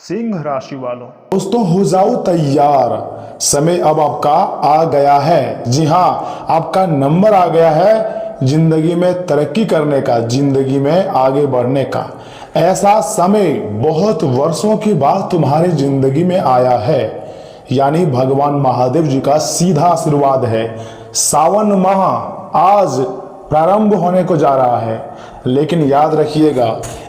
सिंह राशि वालों, दोस्तों हो जाओ तैयार। समय अब आपका आ गया है। जी हाँ, आपका नंबर आ गया है जिंदगी में तरक्की करने का, जिंदगी में आगे बढ़ने का। ऐसा समय बहुत वर्षों के बाद तुम्हारी जिंदगी में आया है, यानी भगवान महादेव जी का सीधा आशीर्वाद है। सावन माह आज प्रारंभ होने को जा रहा है, लेकिन याद रखिएगा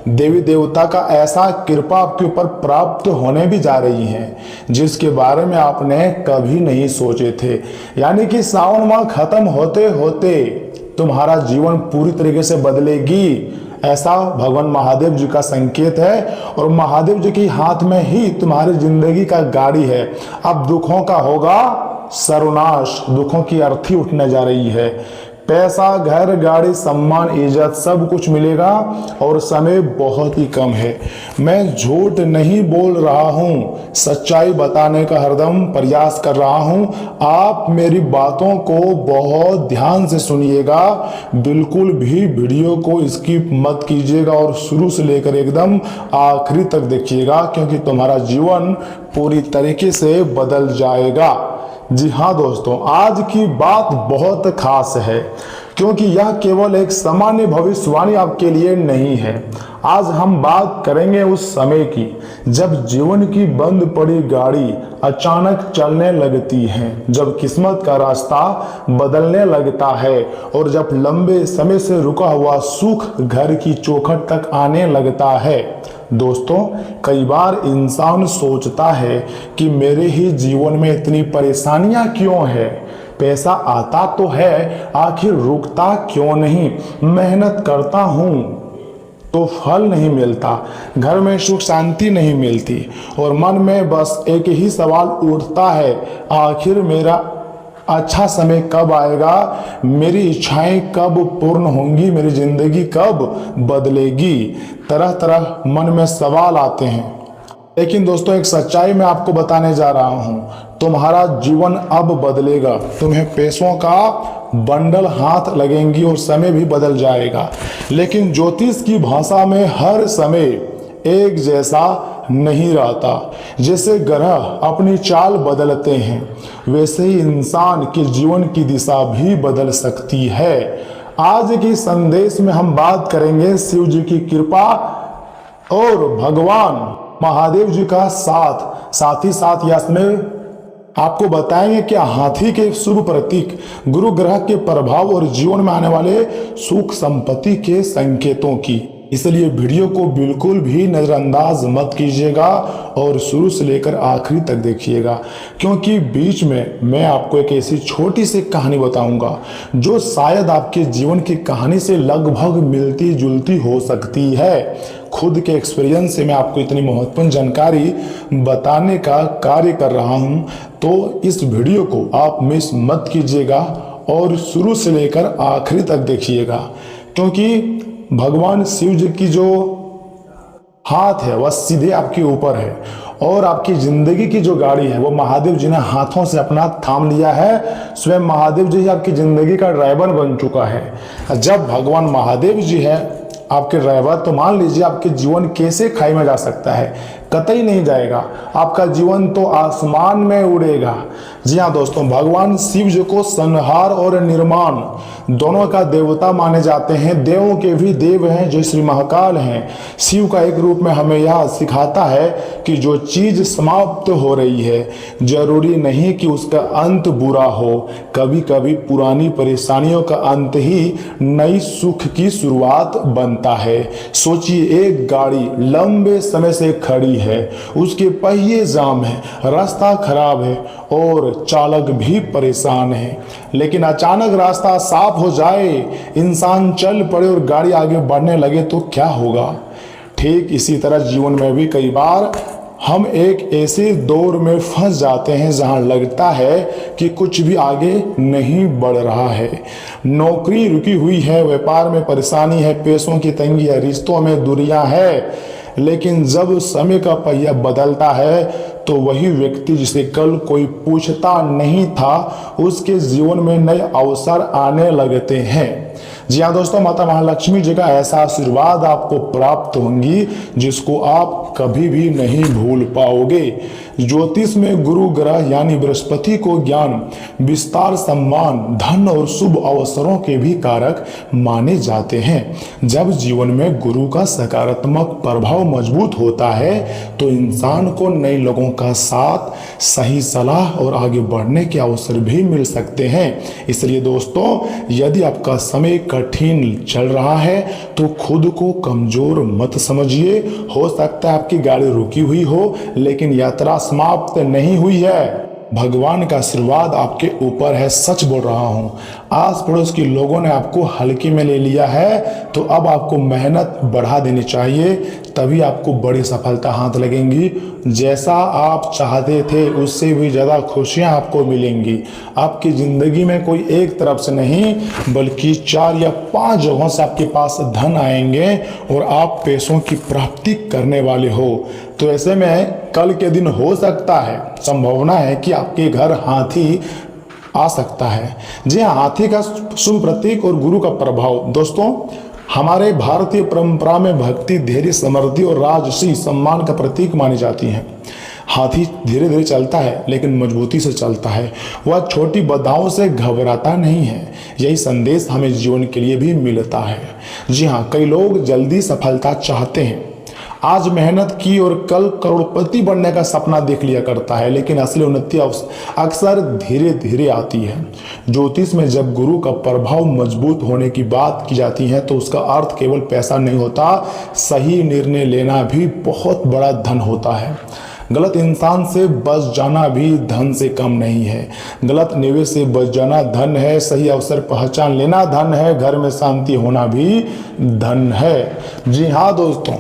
देवी देवता का ऐसा कृपा आपके ऊपर प्राप्त होने भी जा रही है जिसके बारे में आपने कभी नहीं सोचे थे। यानी कि सावन माह खत्म होते होते तुम्हारा जीवन पूरी तरीके से बदलेगी, ऐसा भगवान महादेव जी का संकेत है। और महादेव जी के हाथ में ही तुम्हारी जिंदगी का गाड़ी है। अब दुखों का होगा सर्वनाश, दुखों की अर्थी उठने जा रही है। पैसा, घर, गाड़ी, सम्मान, इज्जत सब कुछ मिलेगा और समय बहुत ही कम है। मैं झूठ नहीं बोल रहा हूँ, सच्चाई बताने का हरदम प्रयास कर रहा हूँ। आप मेरी बातों को बहुत ध्यान से सुनिएगा, बिल्कुल भी वीडियो को स्किप मत कीजिएगा और शुरू से लेकर एकदम आखिरी तक देखिएगा, क्योंकि तुम्हारा जीवन पूरी तरीके से बदल जाएगा। जी हाँ दोस्तों, आज की बात बहुत खास है, क्योंकि यह केवल एक सामान्य भविष्यवाणी आपके लिए नहीं है। आज हम बात करेंगे उस समय की जब जीवन की बंद पड़ी गाड़ी अचानक चलने लगती है, जब किस्मत का रास्ता बदलने लगता है और जब लंबे समय से रुका हुआ सुख घर की चौखट तक आने लगता है। दोस्तों, कई बार इंसान सोचता है कि मेरे ही जीवन में इतनी परेशानियां क्यों है। पैसा आता तो है, आखिर रुकता क्यों नहीं। मेहनत करता हूं तो फल नहीं मिलता, घर में सुख शांति नहीं मिलती और मन में बस एक ही सवाल उठता है, आखिर मेरा अच्छा समय कब आएगा, मेरी इच्छाएं कब पूर्ण होंगी, मेरी जिंदगी कब बदलेगी। तरह तरह मन में सवाल आते हैं। लेकिन दोस्तों, एक सच्चाई मैं आपको बताने जा रहा हूं, तुम्हारा जीवन अब बदलेगा। तुम्हें पैसों का बंडल हाथ लगेंगी और समय भी बदल जाएगा। लेकिन ज्योतिष की भाषा में हर समय एक जैसा नहीं रहता। जैसे ग्रह अपनी चाल बदलते हैं, वैसे ही इंसान के जीवन की दिशा भी बदल सकती है। आज की संदेश में हम बात करेंगे शिव जी की कृपा और भगवान महादेव जी का साथ ही साथ इसमें आपको बताएंगे कि हाथी के शुभ प्रतीक, गुरु ग्रह के प्रभाव और जीवन में आने वाले सुख संपत्ति के संकेतों की। इसलिए वीडियो को बिल्कुल भी नजरअंदाज मत कीजिएगा और शुरू से लेकर आखिरी तक देखिएगा, क्योंकि बीच में मैं आपको एक ऐसी छोटी सी कहानी बताऊंगा जो शायद आपके जीवन की कहानी से लगभग मिलती जुलती हो सकती है। खुद के एक्सपीरियंस से मैं आपको इतनी महत्वपूर्ण जानकारी बताने का कार्य कर रहा हूं, तो इस वीडियो को आप मिस मत कीजिएगा और शुरू से लेकर आखिरी तक देखिएगा, क्योंकि भगवान शिव जी की जो हाथ है वह सीधे आपके ऊपर है और आपकी जिंदगी की जो गाड़ी है वो महादेव जी ने हाथों से अपना थाम लिया है। स्वयं महादेव जी आपकी जिंदगी का ड्राइवर बन चुका है। जब भगवान महादेव जी है आपके ड्राइवर, तो मान लीजिए आपके जीवन कैसे खाई में जा सकता है, कतई नहीं जाएगा। आपका जीवन तो आसमान में उड़ेगा। जी हाँ दोस्तों, भगवान शिव जी को संहार और निर्माण दोनों का देवता माने जाते हैं। देवों के भी देव हैं जो श्री महाकाल हैं। शिव का एक रूप में हमें यह सिखाता है कि जो चीज समाप्त हो रही है जरूरी नहीं कि उसका अंत बुरा हो। कभी कभी पुरानी परेशानियों का अंत ही नई सुख की शुरुआत बनता है। सोचिए, एक गाड़ी लंबे समय से खड़ी है, उसके पहिए जाम है, रास्ता खराब है और चालक भी परेशान है, लेकिन अचानक रास्ता साफ हो जाए, इंसान चल पड़े और गाड़ी आगे बढ़ने लगे तो क्या होगा। ठीक इसी तरह जीवन में भी कई बार हम एक ऐसे दौर में फंस जाते हैं जहां लगता है कि कुछ भी आगे नहीं बढ़ रहा है। नौकरी रुकी हुई है, व्यापार में परेशानी है, पैसों की तंगी है, रिश्तों में दूरियां है। लेकिन जब समय का पहिया बदलता है तो वही व्यक्ति जिसे कल कोई पूछता नहीं था, उसके जीवन में नए अवसर आने लगते हैं। जी हाँ दोस्तों, माता महालक्ष्मी जी का ऐसा आशीर्वाद आपको प्राप्त होंगी जिसको आप कभी भी नहीं भूल पाओगे। ज्योतिष में गुरु ग्रह यानी बृहस्पति को ज्ञान, विस्तार, सम्मान, धन और शुभ अवसरों के भी कारक माने जाते हैं। जब जीवन में गुरु का सकारात्मक प्रभाव मजबूत होता है तो इंसान को नए लोगों का साथ, सही सलाह और आगे बढ़ने के अवसर भी मिल सकते हैं। इसलिए दोस्तों, यदि आपका समय कठिन चल रहा है तो खुद को कमजोर मत समझिए। हो सकता है आपकी गाड़ी रुकी हुई हो, लेकिन यात्रा समाप्त नहीं हुई है। भगवान का आशीर्वाद आपके ऊपर है, सच बोल रहा हूं। आस पड़ोस के लोगों ने आपको हल्के में ले लिया है तो अब आपको मेहनत बढ़ा देनी चाहिए, तभी आपको बड़ी सफलता हाथ लगेंगी। जैसा आप चाहते थे उससे भी ज़्यादा खुशियां आपको मिलेंगी। आपकी ज़िंदगी में कोई एक तरफ से नहीं बल्कि 4 या 5 जगहों से आपके पास धन आएंगे और आप पैसों की प्राप्ति करने वाले हो। तो ऐसे में कल के दिन हो सकता है, संभावना है कि आपके घर हाथी आ सकता है। जी हाँ, हाथी का शुभ प्रतीक और गुरु का प्रभाव। दोस्तों, हमारे भारतीय परंपरा में भक्ति, धैर्य, समृद्धि और राजसी सम्मान का प्रतीक मानी जाती है। हाथी धीरे धीरे चलता है लेकिन मजबूती से चलता है। वह छोटी बाधाओं से घबराता नहीं है। यही संदेश हमें जीवन के लिए भी मिलता है। जी हाँ, कई लोग जल्दी सफलता चाहते हैं, आज मेहनत की और कल करोड़पति बनने का सपना देख लिया करता है, लेकिन असली उन्नति अक्सर धीरे धीरे आती है। ज्योतिष में जब गुरु का प्रभाव मजबूत होने की बात की जाती है तो उसका अर्थ केवल पैसा नहीं होता, सही निर्णय लेना भी बहुत बड़ा धन होता है। गलत इंसान से बच जाना भी धन से कम नहीं है। गलत निवेश से बच जाना धन है, सही अवसर पहचान लेना धन है, घर में शांति होना भी धन है। जी हाँ दोस्तों,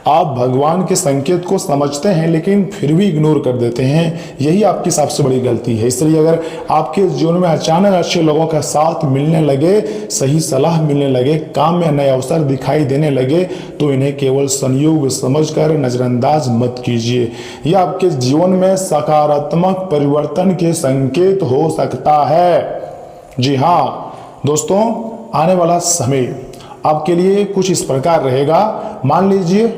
आप भगवान के संकेत को समझते हैं लेकिन फिर भी इग्नोर कर देते हैं। यही आपकी सबसे बड़ी गलती है। इसलिए अगर आपके जीवन में अचानक अच्छे लोगों का साथ मिलने लगे, सही सलाह मिलने लगे, काम में नए अवसर दिखाई देने लगे तो इन्हें केवल संयोग समझकर नजरअंदाज मत कीजिए। यह आपके जीवन में सकारात्मक परिवर्तन के संकेत हो सकता है। जी हाँ दोस्तों, आने वाला समय आपके लिए कुछ इस प्रकार रहेगा। मान लीजिए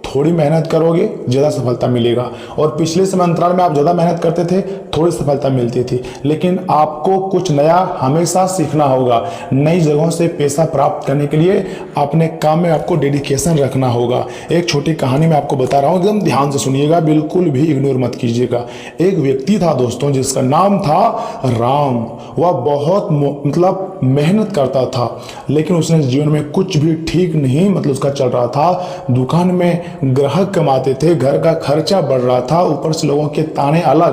थोड़ी मेहनत करोगे ज़्यादा सफलता मिलेगा, और पिछले समय अंतराल में आप ज़्यादा मेहनत करते थे, थोड़ी सफलता मिलती थी। लेकिन आपको कुछ नया हमेशा सीखना होगा। नई जगहों से पैसा प्राप्त करने के लिए अपने काम में आपको डेडिकेशन रखना होगा। एक छोटी कहानी मैं आपको बता रहा हूँ, एकदम ध्यान से सुनिएगा, बिल्कुल भी इग्नोर मत कीजिएगा। एक व्यक्ति था दोस्तों जिसका नाम था राम। वह बहुत मेहनत करता था, लेकिन उसने जीवन में कुछ भी ठीक नहीं उसका चल रहा था। दुकान में ग्राहक कमाते थे, घर का खर्चा बढ़ रहा था, ऊपर से लोगों के ताने अलग,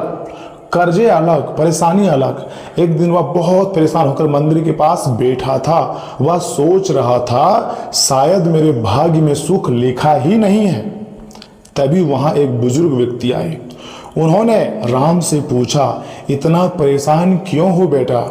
कर्जे अलग, परेशानी अलग। एक दिन वह बहुत परेशान होकर मंदिर के पास बैठा था। वह सोच रहा था शायद मेरे भाग्य में सुख लिखा ही नहीं है। तभी वहां एक बुजुर्ग व्यक्ति आए। उन्होंने राम से पूछा, इतना परेशान क्यों हो बेटा?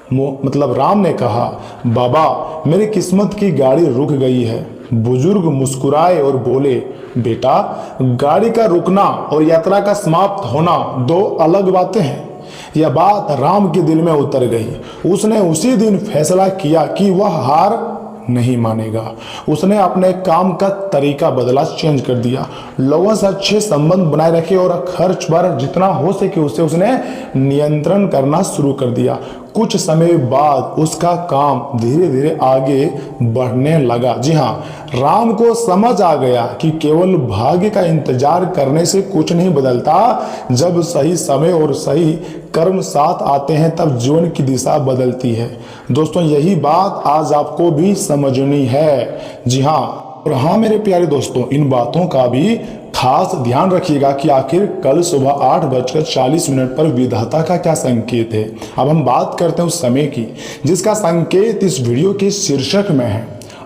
राम ने कहा, बाबा मेरी किस्मत की गाड़ी रुक गई है। बुजुर्ग मुस्कुराए और बोले, बेटा गाड़ी का रुकना और यात्रा का समाप्त होना दो अलग बातें हैं। यह बात राम के दिल में उतर गई। उसने उसी दिन फैसला किया कि वह हार नहीं मानेगा। उसने अपने काम का तरीका बदला, चेंज कर दिया। लोगों से अच्छे संबंध बनाए रखे और खर्च पर जितना हो सके उसे उसने नियंत्रण करना शुरू कर दिया। कुछ समय बाद उसका काम धीरे धीरे आगे बढ़ने लगा। जी हाँ, राम को समझ आ गया कि केवल भाग्य का इंतजार करने से कुछ नहीं बदलता। जब सही समय और सही कर्म साथ आते हैं तब जीवन की दिशा बदलती है। दोस्तों, यही बात आज आपको भी समझनी है। जी हाँ, और हाँ मेरे प्यारे दोस्तों, इन बातों का भी खास ध्यान रखिएगा कि आखिर कल सुबह 8:40 पर विधाता का क्या संकेत है। अब हम बात करते हैं उस समय की जिसका संकेत इस वीडियो के शीर्षक में है।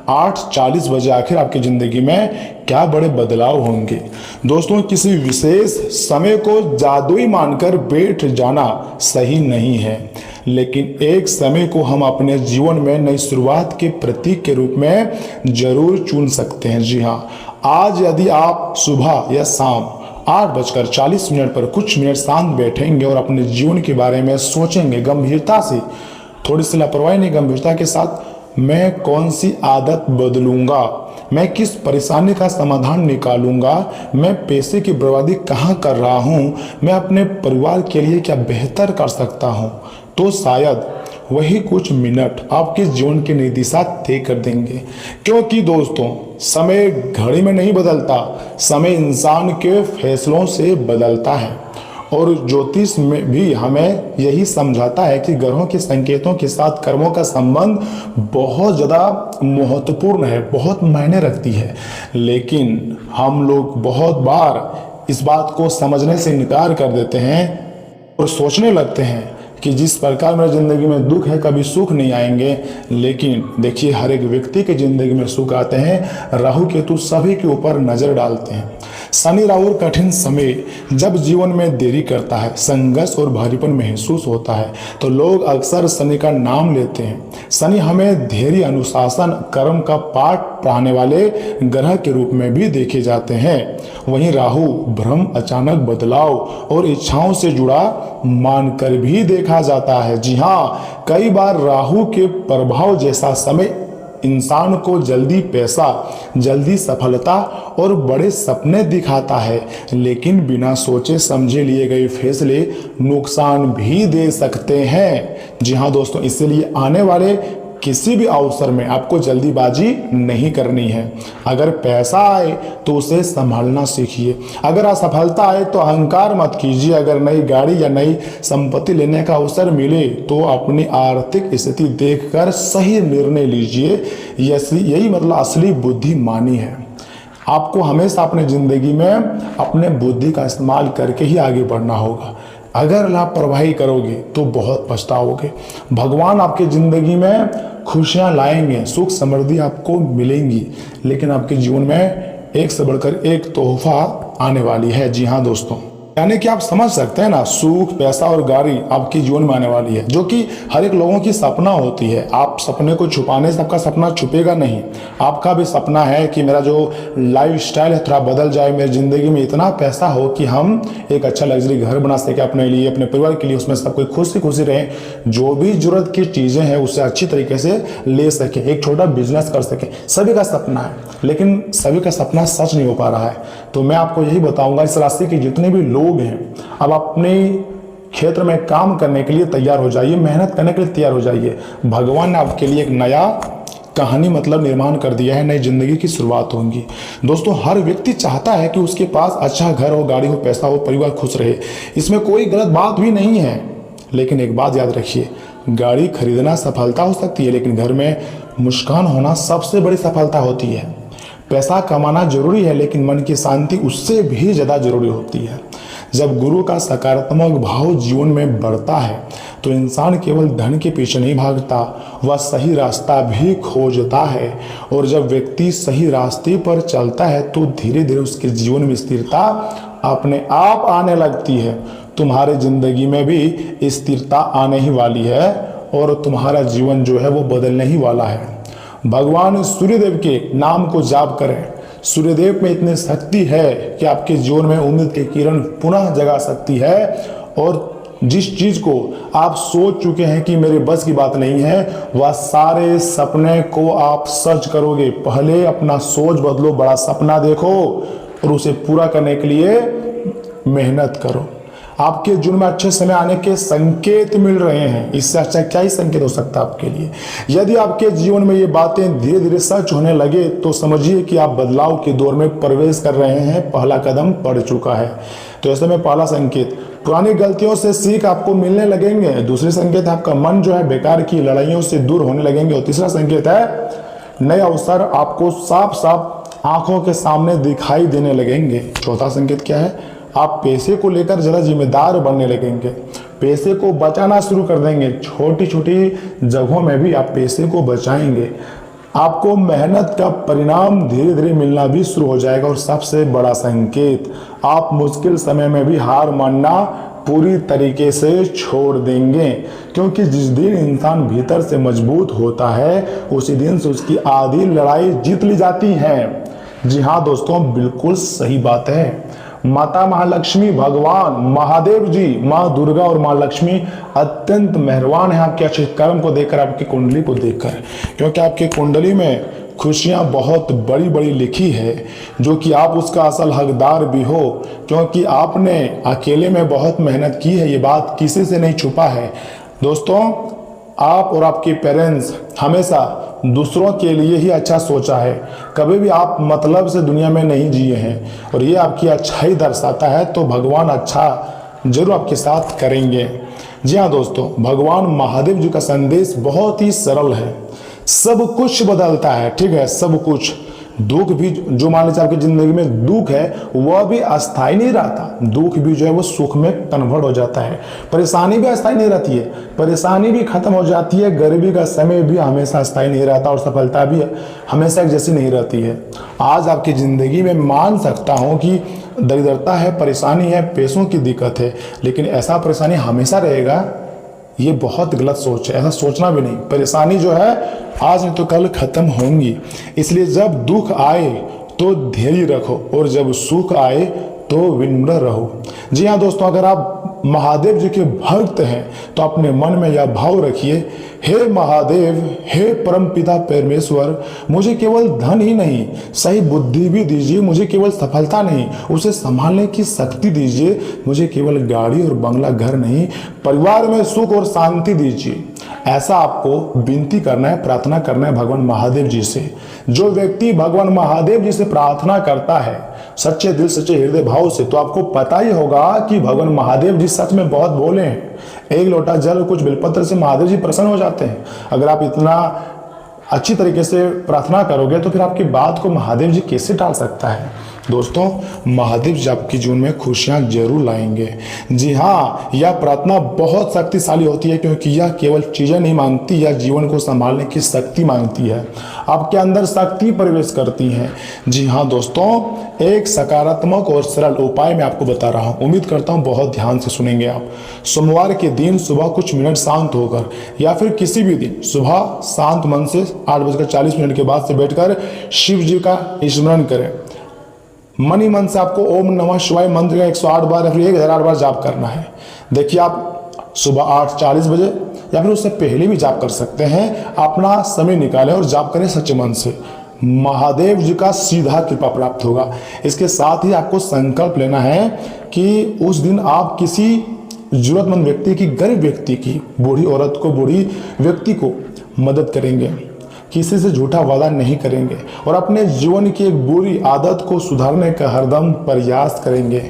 8:40 बजे आखिर आपकी जिंदगी में क्या बड़े बदलाव होंगे। दोस्तों, किसी विशेष समय को जादुई मानकर बैठ जाना सही नहीं है, लेकिन एक समय को हम अपने जीवन में नई शुरुआत के प्रतीक के रूप में जरूर चुन सकते हैं। जी हाँ, आज यदि आप सुबह या शाम 8:40 पर कुछ मिनट शांत बैठेंगे और अपने जीवन के बारे में सोचेंगे गंभीरता से, थोड़ी सी लापरवाही नहीं, गंभीरता के साथ, मैं कौन सी आदत बदलूंगा, मैं किस परेशानी का समाधान निकालूंगा, मैं पैसे की बर्बादी कहाँ कर रहा हूँ, मैं अपने परिवार के लिए क्या बेहतर कर सकता हूँ। तो शायद वही कुछ मिनट आपके जीवन की नई दिशा तय कर देंगे। क्योंकि दोस्तों, समय घड़ी में नहीं बदलता, समय इंसान के फैसलों से बदलता है। और ज्योतिष में भी हमें यही समझाता है कि ग्रहों के संकेतों के साथ कर्मों का संबंध बहुत ज़्यादा महत्वपूर्ण है, बहुत मायने रखती है। लेकिन हम लोग बहुत बार इस बात को समझने से इनकार कर देते हैं और सोचने लगते हैं कि जिस प्रकार मेरी ज़िंदगी में दुख है, कभी सुख नहीं आएंगे। लेकिन देखिए, हर एक व्यक्ति की ज़िंदगी में सुख आते हैं। राहु केतु सभी के ऊपर नज़र डालते हैं। शनि राहु कठिन समय जब जीवन में देरी करता है, संघर्ष और भारीपन महसूस होता है, तो लोग अक्सर शनि का नाम लेते हैं। शनि हमें धैर्य, अनुशासन, कर्म का पाठ पढ़ाने वाले ग्रह के रूप में भी देखे जाते हैं। वहीं राहु भ्रम, अचानक बदलाव और इच्छाओं से जुड़ा मानकर भी देखा जाता है। जी हाँ, कई बार राहु के प्रभाव जैसा समय इंसान को जल्दी पैसा, जल्दी सफलता और बड़े सपने दिखाता है, लेकिन बिना सोचे समझे लिए गए फैसले नुकसान भी दे सकते हैं। जी हाँ दोस्तों, इसलिए आने वाले किसी भी अवसर में आपको जल्दीबाजी नहीं करनी है। अगर पैसा आए तो उसे संभालना सीखिए, अगर असफलता आए तो अहंकार मत कीजिए, अगर नई गाड़ी या नई संपत्ति लेने का अवसर मिले तो अपनी आर्थिक स्थिति देखकर सही निर्णय लीजिए। यही मतलब असली बुद्धिमानी है। आपको हमेशा अपने ज़िंदगी में अपने बुद्धि का इस्तेमाल करके ही आगे बढ़ना होगा। अगर लापरवाही करोगे तो बहुत पछताओगे। भगवान आपकी ज़िंदगी में खुशियाँ लाएंगे, सुख समृद्धि आपको मिलेंगी, लेकिन आपके जीवन में एक से बढ़कर एक तोहफा आने वाली है। जी हाँ दोस्तों, यानी कि आप समझ सकते हैं ना, सुख, पैसा और गाड़ी आपके जीवन में आने वाली है, जो कि हर एक लोगों की सपना होती है। आप सपने को छुपाने से आपका सपना छुपेगा नहीं। आपका भी सपना है कि मेरा जो लाइफ स्टाइल है थोड़ा बदल जाए, मेरी ज़िंदगी में इतना पैसा हो कि हम एक अच्छा लग्जरी घर बना सके अपने लिए, अपने परिवार के लिए, उसमें सब कोई खुशी खुशी रहे, जो भी जरूरत की चीज़ें हैं उसे अच्छी तरीके से ले सके, एक छोटा बिजनेस कर सके। सभी का सपना है, लेकिन सभी का सपना सच नहीं हो पा रहा है। तो मैं आपको यही बताऊंगा, इस राशि के जितने भी लोग हैं, अब अपने क्षेत्र में काम करने के लिए तैयार हो जाइए, मेहनत करने के लिए तैयार हो जाइए। भगवान ने आपके लिए एक नया कहानी मतलब निर्माण कर दिया है, नई जिंदगी की शुरुआत होगी। दोस्तों, हर व्यक्ति चाहता है कि उसके पास अच्छा घर हो, गाड़ी हो, पैसा हो, परिवार खुश रहे, इसमें कोई गलत बात भी नहीं है। लेकिन एक बात याद रखिए, गाड़ी खरीदना सफलता हो सकती है, लेकिन घर में मुस्कान होना सबसे बड़ी सफलता होती है। पैसा कमाना जरूरी है, लेकिन मन की शांति उससे भी ज़्यादा जरूरी होती है। जब गुरु का सकारात्मक भाव जीवन में बढ़ता है तो इंसान केवल धन के पीछे नहीं भागता, वह सही रास्ता भी खोजता है। और जब व्यक्ति सही रास्ते पर चलता है तो धीरे धीरे उसके जीवन में स्थिरता अपने आप आने लगती है। तुम्हारे जिंदगी में भी स्थिरता आने ही वाली है और तुम्हारा जीवन जो है वो बदलने ही वाला है। भगवान सूर्यदेव के नाम को जाप करें। सूर्यदेव में इतनी शक्ति है कि आपके जीवन में उम्मीद की किरण पुनः जगा सकती है। और जिस चीज को आप सोच चुके हैं कि मेरे बस की बात नहीं है, वह सारे सपने को आप सच करोगे। पहले अपना सोच बदलो, बड़ा सपना देखो और उसे पूरा करने के लिए मेहनत करो। आपके जीवन में अच्छे समय आने के संकेत मिल रहे हैं, इससे अच्छा क्या ही संकेत हो सकता है आपके लिए। यदि आपके जीवन में ये बातें धीरे धीरे सच होने लगे तो समझिए कि आप बदलाव के दौर में प्रवेश कर रहे हैं, पहला कदम पड़ चुका है। तो ऐसे में पहला संकेत, पुरानी गलतियों से सीख आपको मिलने लगेंगे। दूसरी संकेत है, आपका मन जो है बेकार की लड़ाइयों से दूर होने लगेंगे। और तीसरा संकेत है, नए अवसर आपको साफ साफ आंखों के सामने दिखाई देने लगेंगे। चौथा संकेत क्या है, आप पैसे को लेकर ज़्यादा जिम्मेदार बनने लगेंगे, पैसे को बचाना शुरू कर देंगे। छोटी छोटी जगहों में भी आप पैसे को बचाएंगे। आपको मेहनत का परिणाम धीरे धीरे मिलना भी शुरू हो जाएगा। और सबसे बड़ा संकेत, आप मुश्किल समय में भी हार मानना पूरी तरीके से छोड़ देंगे। क्योंकि जिस दिन इंसान भीतर से मजबूत होता है, उसी दिन से उसकी आधी लड़ाई जीत ली जाती है। जी हाँ दोस्तों, बिल्कुल सही बात है। माता महालक्ष्मी, भगवान महादेव जी, माँ दुर्गा और माँ लक्ष्मी अत्यंत मेहरबान है आपके अच्छे कर्म को देखकर, आपकी कुंडली को देखकर, क्योंकि आपकी कुंडली में खुशियां बहुत बड़ी बड़ी लिखी है, जो कि आप उसका असल हकदार भी हो, क्योंकि आपने अकेले में बहुत मेहनत की है। ये बात किसी से नहीं छुपा है। दोस्तों, आप और आपके पेरेंट्स हमेशा दूसरों के लिए ही अच्छा सोचा है, कभी भी आप मतलब से दुनिया में नहीं जिए हैं, और ये आपकी अच्छाई दर्शाता है। तो भगवान अच्छा जरूर आपके साथ करेंगे। जी हाँ दोस्तों, भगवान महादेव जी का संदेश बहुत ही सरल है, सब कुछ बदलता है, ठीक है, सब कुछ। दुख भी, जो मान लीजिए आपकी जिंदगी में दुख है, वह भी अस्थायी नहीं रहता। दुख भी जो है वो सुख में कन्वर्ट हो जाता है। परेशानी भी अस्थायी नहीं रहती है, परेशानी भी खत्म हो जाती है। गरीबी का समय भी हमेशा अस्थायी नहीं रहता, और सफलता भी हमेशा एक जैसी नहीं रहती है। आज आपकी जिंदगी में मान सकता हूँ कि दरिद्रता है, परेशानी है, पैसों की दिक्कत है, लेकिन ऐसा परेशानी हमेशा रहेगा, ये बहुत गलत सोच है। ऐसा सोचना भी नहीं। परेशानी जो है आज नहीं तो कल खत्म होंगी। इसलिए जब दुख आए तो धैर्य रखो, और जब सुख आए तो विनम्र रहो। जी हाँ दोस्तों, अगर आप महादेव जी के भक्त हैं तो अपने मन में यह भाव रखिए, हे महादेव, हे परमपिता परमेश्वर, मुझे केवल धन ही नहीं, सही बुद्धि भी दीजिए। मुझे केवल सफलता नहीं, उसे संभालने की शक्ति दीजिए। मुझे केवल गाड़ी और बंगला घर नहीं, परिवार में सुख और शांति दीजिए। ऐसा आपको विनती करना है, प्रार्थना करना है भगवान महादेव जी से। जो व्यक्ति भगवान महादेव जी से प्रार्थना करता है सच्चे दिल, सच्चे हृदय भाव से, तो आपको पता ही होगा कि भगवान महादेव जी सच में बहुत भोले हैं। एक लोटा जल और कुछ बेलपत्र से महादेव जी प्रसन्न हो जाते हैं। अगर आप इतना अच्छी तरीके से प्रार्थना करोगे तो फिर आपकी बात को महादेव जी कैसे टाल सकता है। दोस्तों, महादेव जी आपके जीवन में खुशियां जरूर लाएंगे। जी हाँ, यह प्रार्थना बहुत शक्तिशाली होती है, क्योंकि यह केवल चीजें नहीं मांगती, यह जीवन को संभालने की शक्ति मांगती है। आपके अंदर शक्ति प्रवेश करती है। जी हाँ दोस्तों, एक सकारात्मक और सरल उपाय मैं आपको बता रहा हूँ, उम्मीद करता हूँ बहुत ध्यान से सुनेंगे आप। सोमवार के दिन सुबह कुछ मिनट शांत होकर, या फिर किसी भी दिन सुबह शांत मन से 8:40 के बाद से बैठकर शिव जी का स्मरण करें। मन ही मन से आपको ओम नमः शिवाय मंत्र का 108 बार या फिर 1008 बार जाप करना है। देखिए, आप सुबह 8:40 बजे या फिर उससे पहले भी जाप कर सकते हैं। अपना समय निकालें और जाप करें सच्चे मन से। महादेव जी का सीधा कृपा प्राप्त होगा। इसके साथ ही आपको संकल्प लेना है कि उस दिन आप किसी जरूरतमंद व्यक्ति की, गरीब व्यक्ति की, बूढ़ी औरत को, बूढ़ी व्यक्ति को मदद करेंगे, किसी से झूठा वादा नहीं करेंगे, और अपने जीवन की एक बुरी आदत को सुधारने का हरदम प्रयास करेंगे।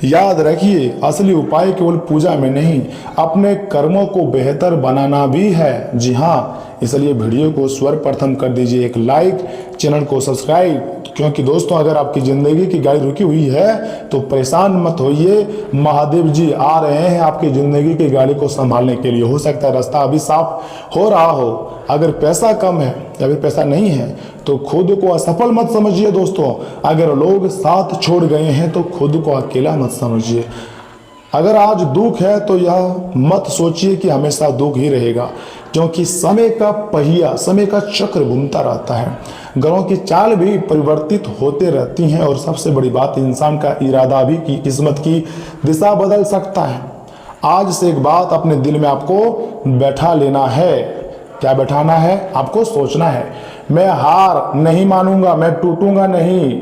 याद रखिए, असली उपाय केवल पूजा में नहीं, अपने कर्मों को बेहतर बनाना भी है। जी हाँ, इसलिए वीडियो को सर्वप्रथम कर दीजिए एक लाइक, चैनल को सब्सक्राइब, क्योंकि दोस्तों अगर आपकी जिंदगी की गाड़ी रुकी हुई है तो परेशान मत होइए। महादेव जी आ रहे हैं आपकी जिंदगी की गाड़ी को संभालने के लिए। हो सकता है रास्ता अभी साफ हो रहा हो। अगर पैसा कम है या फिर पैसा नहीं है तो खुद को असफल मत समझिए दोस्तों। अगर लोग साथ छोड़ गए हैं तो खुद को अकेला मत समझिए। अगर आज दुख है तो यह मत सोचिए कि हमेशा दुख ही रहेगा, क्योंकि समय का पहिया, समय का चक्र घूमता रहता है। ग्रहों की चाल भी परिवर्तित होते रहती हैं, और सबसे बड़ी बात, इंसान का इरादा भी की किस्मत की दिशा बदल सकता है। आज से एक बात अपने दिल में आपको बैठा लेना है। क्या बैठाना है? आपको सोचना है, मैं हार नहीं मानूंगा, मैं टूटूंगा नहीं।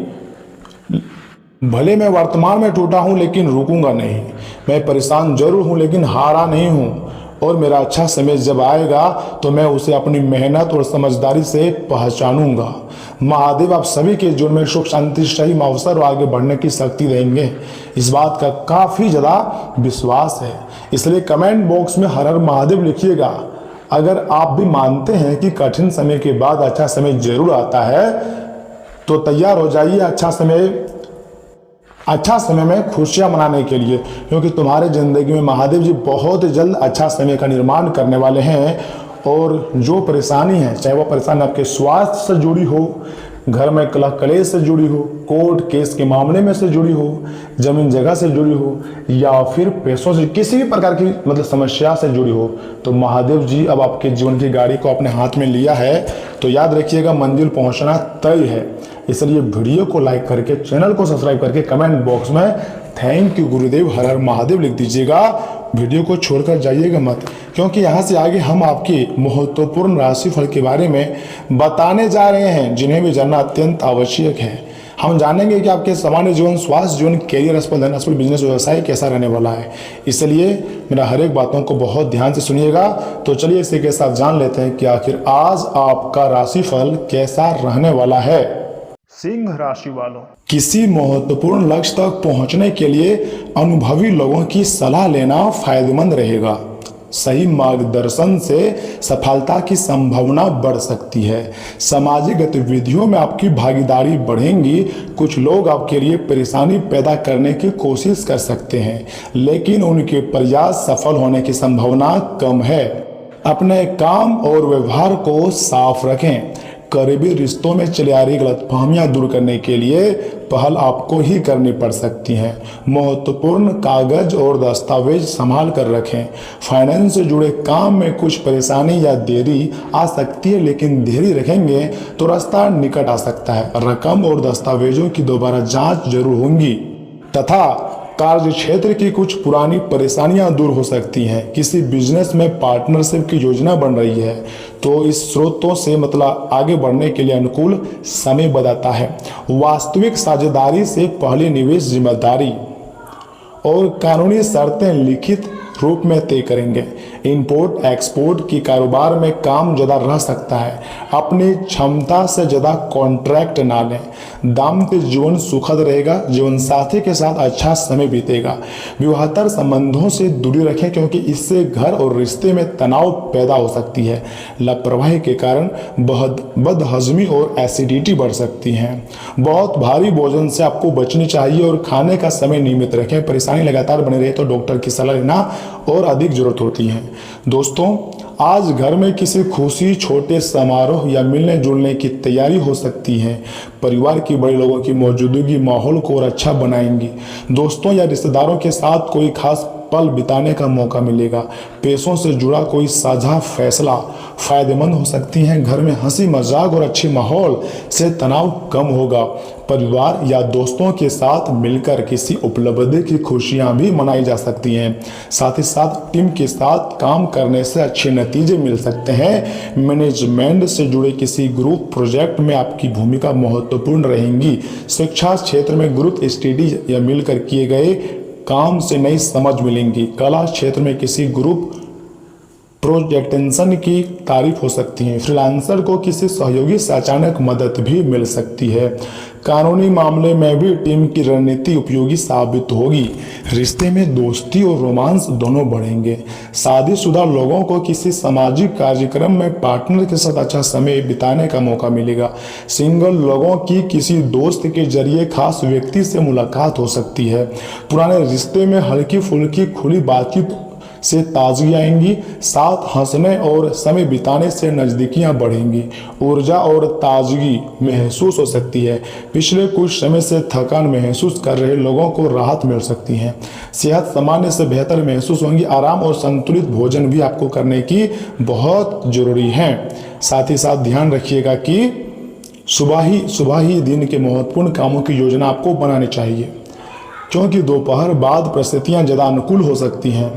भले मैं वर्तमान में टूटा हूं लेकिन रुकूंगा नहीं। मैं परेशान जरूर हूं लेकिन हारा नहीं हूं, और मेरा अच्छा समय जब आएगा तो मैं उसे अपनी मेहनत और समझदारी से पहचानूंगा। महादेव आप सभी के जीवन में सुख, शांति, सही अवसर और आगे बढ़ने की शक्ति देंगे। इस बात का काफी ज्यादा विश्वास है। इसलिए कमेंट बॉक्स में हर हर महादेव लिखिएगा। अगर आप भी मानते हैं कि कठिन समय के बाद अच्छा समय जरूर आता है तो तैयार हो जाइए अच्छा समय में खुशियां मनाने के लिए, क्योंकि तुम्हारे जिंदगी में महादेव जी बहुत जल्द अच्छा समय का निर्माण करने वाले हैं। और जो परेशानी है, चाहे वो परेशानी आपके स्वास्थ्य से जुड़ी हो, घर में कलह कलेश से जुड़ी हो, कोर्ट केस के मामले में से जुड़ी हो, जमीन जगह से जुड़ी हो, या फिर पैसों से, किसी भी प्रकार की मतलब समस्या से जुड़ी हो, तो महादेव जी अब आपके जीवन की गाड़ी को अपने हाथ में लिया है। तो याद रखिएगा, मंजिल पहुंचना तय है। इसलिए वीडियो को लाइक करके, चैनल को सब्सक्राइब करके कमेंट बॉक्स में थैंक यू गुरुदेव, हर हर महादेव लिख दीजिएगा। वीडियो को छोड़कर जाइएगा मत, क्योंकि यहाँ से आगे हम आपकी महत्वपूर्ण राशिफल के बारे में बताने जा रहे हैं, जिन्हें भी जानना अत्यंत आवश्यक है। हम जानेंगे कि आपके सामान्य जीवन, स्वास्थ्य जीवन, कैरियर, अस्पताल, धन, अस्पताल, बिजनेस, व्यवसाय कैसा रहने वाला है। इसलिए मेरा हर एक बातों को बहुत ध्यान से सुनिएगा। तो चलिए इसी के साथ जान लेते हैं कि आखिर आज आपका राशिफल कैसा रहने वाला है। सिंह राशि वालों, किसी महत्वपूर्ण लक्ष्य तक पहुंचने के लिए अनुभवी लोगों की सलाह लेना फायदेमंद रहेगा। सही मार्गदर्शन से सफलता की संभावना बढ़ सकती है। सामाजिक गतिविधियों में आपकी भागीदारी बढ़ेंगी। कुछ लोग आपके लिए परेशानी पैदा करने की कोशिश कर सकते हैं, लेकिन उनके प्रयास सफल होने की संभावना कम है। अपने काम और व्यवहार को साफ रखें। करीबी रिश्तों में चली आ रही गलतफहमियां दूर करने के लिए पहल आपको ही करनी पड़ सकती है। महत्वपूर्ण कागज और दस्तावेज संभाल कर रखें। फाइनेंस से जुड़े काम में कुछ परेशानी या देरी आ सकती है, लेकिन देरी रखेंगे तो रास्ता निकट आ सकता है। रकम और दस्तावेजों की दोबारा जांच जरूर होगी तथा कार्य क्षेत्र की कुछ पुरानी परेशानियां दूर हो सकती हैं। किसी बिजनेस में पार्टनरशिप की योजना बन रही है तो इस स्रोतों से मतलब आगे बढ़ने के लिए अनुकूल समय बताता है। वास्तविक साझेदारी से पहले निवेश जिम्मेदारी और कानूनी शर्तें लिखित रूप में तय करेंगे। इंपोर्ट एक्सपोर्ट की कारोबार में काम ज़्यादा रह सकता है। अपनी क्षमता से ज़्यादा कॉन्ट्रैक्ट ना लें। दाम्पत्य जीवन सुखद रहेगा। जीवन साथी के साथ अच्छा समय बीतेगा। विवाहेतर संबंधों से दूरी रखें, क्योंकि इससे घर और रिश्ते में तनाव पैदा हो सकती है। लापरवाही के कारण बदहजमी और एसिडिटी बढ़ सकती है। बहुत भारी भोजन से आपको बचनी चाहिए और खाने का समय नियमित रखें। परेशानी लगातार बनी रहे तो डॉक्टर की सलाह लेना और अधिक जरूरत होती है। दोस्तों, आज घर में किसी खुशी, छोटे समारोह या मिलने जुलने की तैयारी हो सकती है। परिवार के बड़े लोगों की मौजूदगी माहौल को और अच्छा बनाएंगी। दोस्तों या रिश्तेदारों के साथ कोई खास पल बिताने का मौका मिलेगा। पैसों से जुड़ा कोई साझा फैसला फायदेमंद हो सकती है। घर में हंसी मजाक और अच्छे माहौल से तनाव कम होगा। परिवार या दोस्तों के साथ मिलकर किसी उपलब्धि की खुशियां भी मनाई जा सकती हैं। साथ ही साथ टीम के साथ काम करने से अच्छे नतीजे मिल सकते हैं। मैनेजमेंट से जुड़े किसी ग्रुप प्रोजेक्ट में आपकी भूमिका महत्वपूर्ण रहेगी। शिक्षा क्षेत्र में ग्रुप स्टडी या मिलकर किए गए काम से नई समझ मिलेंगी। कला क्षेत्र में किसी ग्रुप प्रोजेक्टेंशन की तारीफ हो सकती है। फ्रीलांसर को किसी सहयोगी से अचानक मदद भी मिल सकती है। कानूनी मामले में भी टीम की रणनीति उपयोगी साबित होगी। रिश्ते में दोस्ती और रोमांस दोनों बढ़ेंगे। शादीशुदा लोगों को किसी सामाजिक कार्यक्रम में पार्टनर के साथ अच्छा समय बिताने का मौका मिलेगा। सिंगल लोगों की किसी दोस्त के जरिए खास व्यक्ति से मुलाकात हो सकती है। पुराने रिश्ते में हल्की फुल्की खुली बातचीत से ताजगी आएंगी। साथ हंसने और समय बिताने से नज़दीकियां बढ़ेंगी। ऊर्जा और ताजगी महसूस हो सकती है। पिछले कुछ समय से थकान महसूस कर रहे लोगों को राहत मिल सकती है। सेहत सामान्य से बेहतर महसूस होंगी। आराम और संतुलित भोजन भी आपको करने की बहुत जरूरी है। साथ ही साथ ध्यान रखिएगा कि सुबह ही दिन के महत्वपूर्ण कामों की योजना आपको बनानी चाहिए, क्योंकि दोपहर बाद परिस्थितियां ज़्यादा अनुकूल हो सकती हैं।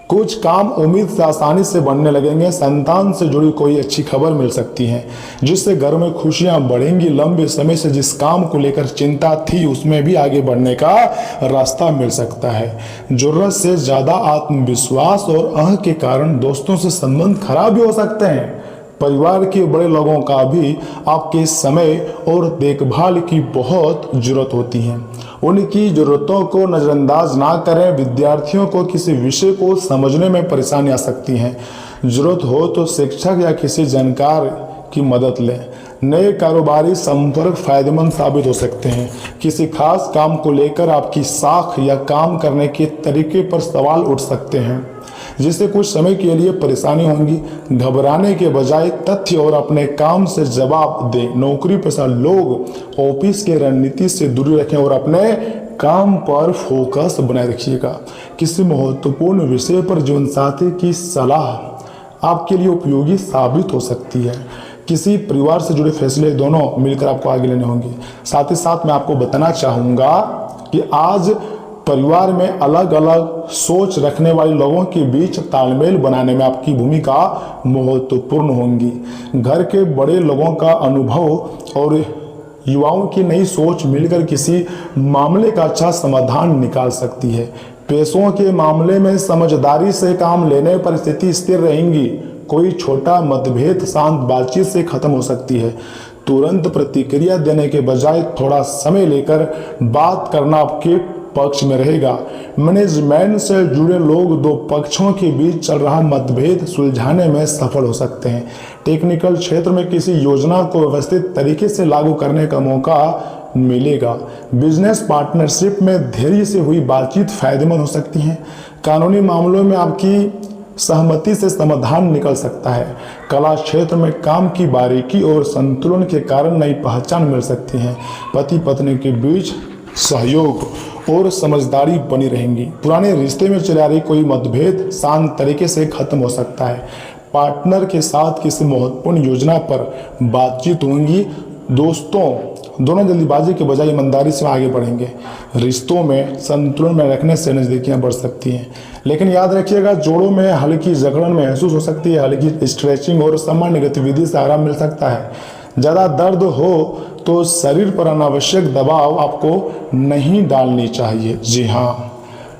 कुछ काम उम्मीद से आसानी से बनने लगेंगे। संतान से जुड़ी कोई अच्छी खबर मिल सकती है, जिससे घर में खुशियां बढ़ेंगी। लंबे समय से जिस काम को लेकर चिंता थी, उसमें भी आगे बढ़ने का रास्ता मिल सकता है। जरूरत से ज़्यादा आत्मविश्वास और अहं के कारण दोस्तों से संबंध खराब भी हो सकते हैं। परिवार के बड़े लोगों का भी आपके समय और देखभाल की बहुत जरूरत होती है। उनकी ज़रूरतों को नज़रअंदाज ना करें। विद्यार्थियों को किसी विषय को समझने में परेशानी आ सकती है। ज़रूरत हो तो शिक्षक या किसी जानकार की मदद लें। नए कारोबारी संपर्क फायदेमंद साबित हो सकते हैं। किसी खास काम को लेकर आपकी साख या काम करने के तरीके पर सवाल उठ सकते हैं, जिससे कुछ समय के लिए परेशानी होगी। घबराने के बजाय तथ्य और अपने काम से जवाब दें। नौकरी पेशा लोग ऑफिस के रणनीति से दूरी रखें और अपने काम पर फोकस बनाए रखिएगा। किसी महत्वपूर्ण विषय पर जीवनसाथी की सलाह आपके लिए उपयोगी साबित हो सकती है। किसी परिवार से जुड़े फैसले दोनों मिलकर आपको आगे लेने होंगे। साथ ही साथ मैं आपको बताना चाहूँगा कि आज परिवार में अलग अलग सोच रखने वाले लोगों के बीच तालमेल बनाने में आपकी भूमिका महत्वपूर्ण होंगी। घर के बड़े लोगों का अनुभव और युवाओं की नई सोच मिलकर किसी मामले का अच्छा समाधान निकाल सकती है। पैसों के मामले में समझदारी से काम लेने पर स्थिति स्थिर रहेंगी। कोई छोटा मतभेद शांत बातचीत से खत्म हो सकती है। तुरंत प्रतिक्रिया देने के बजाय थोड़ा समय लेकर बात करना आपके पक्ष में रहेगा। मैनेजमेंट से जुड़े लोग दो पक्षों के बीच चल रहा मतभेद सुलझाने में सफल हो सकते हैं। टेक्निकल क्षेत्र में किसी योजना को व्यवस्थित तरीके से लागू करने का मौका मिलेगा। बिजनेस पार्टनरशिप में धैर्य से हुई बातचीत फायदेमंद हो सकती है। कानूनी मामलों में आपकी सहमति से समाधान निकल सकता है। कला क्षेत्र में काम की बारीकी और संतुलन के कारण नई पहचान मिल सकती है। पति पत्नी के बीच सहयोग और समझदारी बनी रहेंगी। पुराने रिश्ते में चली आ रही कोई मतभेद शांत तरीके से खत्म हो सकता है। पार्टनर के साथ किसी महत्वपूर्ण योजना पर बातचीत होंगी। दोस्तों दोनों जल्दीबाजी के बजाय ईमानदारी से आगे बढ़ेंगे। रिश्तों में संतुलन में रखने से नज़दीकियां बढ़ सकती हैं, लेकिन याद रखिएगा जोड़ों में हल्की जकड़न महसूस हो सकती है। हल्की स्ट्रेचिंग और सामान्य गतिविधि से आराम मिल सकता है। ज़्यादा दर्द हो तो शरीर पर अनावश्यक दबाव आपको नहीं डालनी चाहिए। जी हाँ,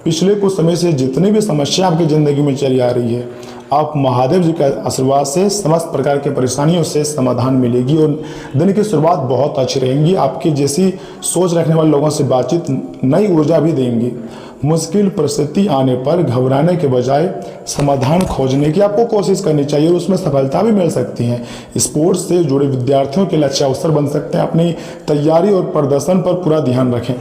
पिछले कुछ समय से जितनी भी समस्या आपकी ज़िंदगी में चली आ रही है, आप महादेव जी के आशीर्वाद से समस्त प्रकार के परेशानियों से समाधान मिलेगी और दिन की शुरुआत बहुत अच्छी रहेंगी। आपकी जैसी सोच रखने वाले लोगों से बातचीत नई ऊर्जा भी देंगी। मुश्किल परिस्थिति आने पर घबराने के बजाय समाधान खोजने की आपको कोशिश करनी चाहिए और उसमें सफलता भी मिल सकती है। स्पोर्ट्स से जुड़े विद्यार्थियों के लिए अच्छे अवसर बन सकते हैं। अपनी तैयारी और प्रदर्शन पर पूरा ध्यान रखें।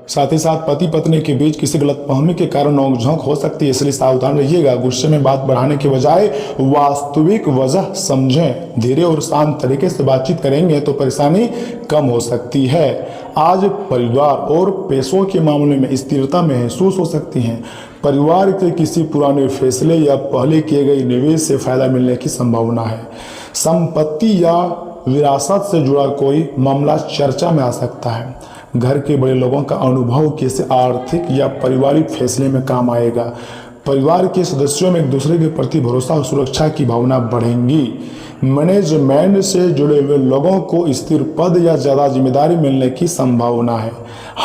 साथ ही साथ पति पत्नी के बीच किसी गलतफहमी के कारण नोकझोंक हो सकती है, इसलिए सावधान रहिएगा। गुस्से में बात बढ़ाने के बजाय वास्तविक वजह समझें। धीरे और शांत तरीके से बातचीत करेंगे तो परेशानी कम हो सकती है। आज परिवार और पैसों के मामले में स्थिरता महसूस हो सकती है। परिवार के किसी पुराने फैसले या पहले किए गए निवेश से फायदा मिलने की संभावना है। संपत्ति या विरासत से जुड़ा कोई मामला चर्चा में आ सकता है। घर के बड़े लोगों का अनुभव किसी आर्थिक या पारिवारिक फैसले में काम आएगा। परिवार के सदस्यों में एक दूसरे के प्रति भरोसा और सुरक्षा की भावना बढ़ेंगी। मैनेजमेंट से जुड़े हुए लोगों को स्थिर पद या ज़्यादा जिम्मेदारी मिलने की संभावना है।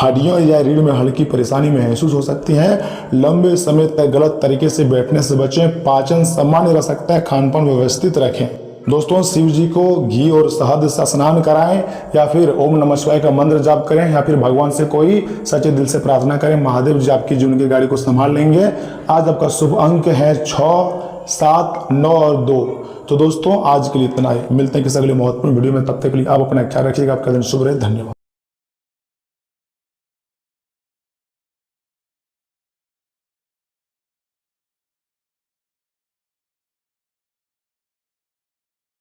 हड्डियों या रीढ़ में हल्की परेशानी महसूस हो सकती है। लंबे समय तक गलत तरीके से बैठने से बचें। पाचन सामान्य रह सकता है। खानपान व्यवस्थित रखें। दोस्तों शिव जी को घी और शहद से स्नान कराएं या फिर ओम नमः शिवाय का मंत्र जाप करें या फिर भगवान से कोई सच्चे दिल से प्रार्थना करें। महादेव जी आपकी जीवन की गाड़ी को संभाल लेंगे। आज आपका शुभ अंक है 6, 7, 9 और 2। तो दोस्तों आज के लिए इतना ही। मिलते हैं किसी अगले महत्वपूर्ण वीडियो में। तब तक के लिए आप अपना ख्याल रखिएगा। आपका दिन शुभ रहे। धन्यवाद।